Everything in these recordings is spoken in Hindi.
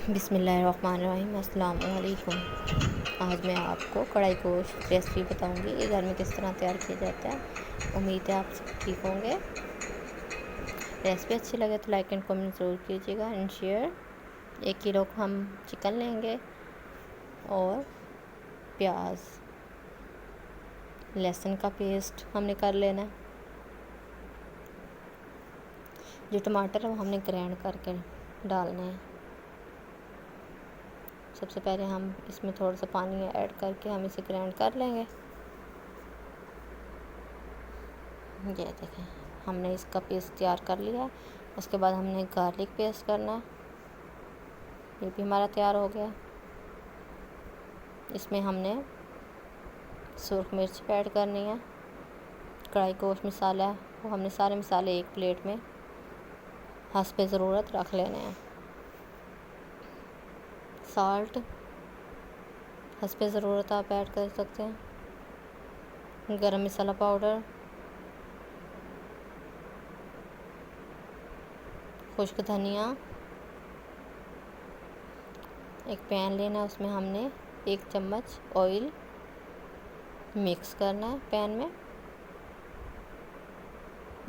बिस्मिल्लाहिर्रहमानिर्रहीम। अस्सलाम वालेकुम। आज मैं आपको कढ़ाई गोश्त रेसिपी बताऊंगी। ये घर में किस तरह तैयार किया जाता है। उम्मीद है आप सब ठीक होंगे। रेसिपी अच्छी लगे तो लाइक एंड कमेंट ज़रूर कीजिएगा एंड शेयर। 1 किलो हम चिकन लेंगे और प्याज, लहसुन का पेस्ट हमने कर लेना है। जो टमाटर है वो हमने ग्राइंड करके डालना है। सबसे पहले हम इसमें थोड़ा सा पानी ऐड करके हम इसे ग्राइंड कर लेंगे। ये देखें, हमने इसका पेस्ट तैयार कर लिया। उसके बाद हमने गार्लिक पेस्ट करना है। ये भी हमारा तैयार हो गया। इसमें हमने सुरख मिर्च ऐड करनी है। कढ़ाई गोश्त मसाला है वो हमने सारे मसाले एक प्लेट में हस्बे ज़रूरत रख लेने हैं। साल्ट हस्बे ज़रूरत आप ऐड कर सकते हैं। गरम मसाला पाउडर, खुश्क धनिया। एक पैन लेना है, उसमें हमने 1 चम्मच ऑयल मिक्स करना है पैन में।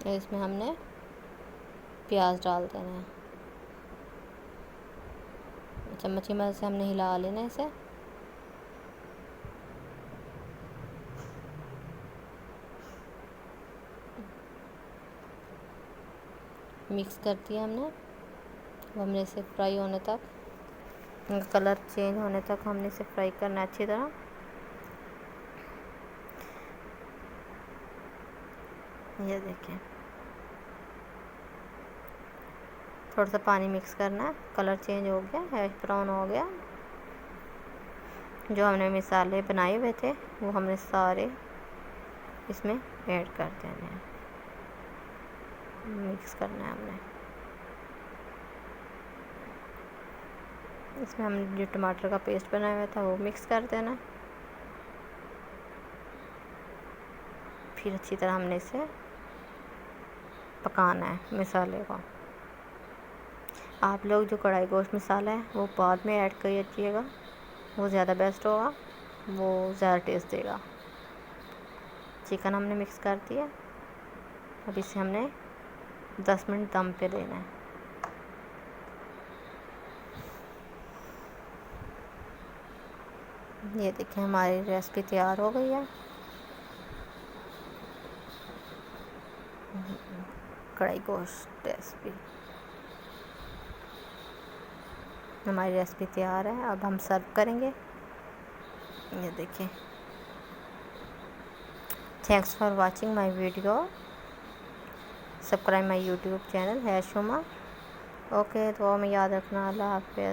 इसमें हमने प्याज डाल देना है। चम्मच की मदद से हमने हिला लेना है इसे। मिक्स कर दिया हमने। अब हमने इसे फ्राई होने तक, कलर चेंज होने तक हमने इसे फ्राई करना है अच्छी तरह। ये देखें, थोड़ा सा पानी मिक्स करना है। कलर चेंज हो गया, हैश ब्राउन हो गया। जो हमने मसाले बनाए हुए थे वो हमने सारे इसमें ऐड कर देने हैं। मिक्स करना है हमने। इसमें हमने जो टमाटर का पेस्ट बनाया हुआ था वो मिक्स कर देना। फिर अच्छी तरह हमने इसे पकाना है मसाले को। आप लोग जो कढ़ाई गोश्त मसाला है वो बाद में ऐड करिएगा, वो ज़्यादा बेस्ट होगा, वो ज़्यादा टेस्ट देगा। चिकन हमने मिक्स कर दिया। अब इसे हमने 10 मिनट दम पे देना है। ये देखिए, हमारी रेसिपी तैयार हो गई है। कढ़ाई गोश्त रेसिपी हमारी रेसिपी तैयार है। अब हम सर्व करेंगे। ये देखिए। Thanks for watching my video. Subscribe my YouTube channel है शुमा। ओके, तो में याद रखना। अल्लाह हाफ़िज़।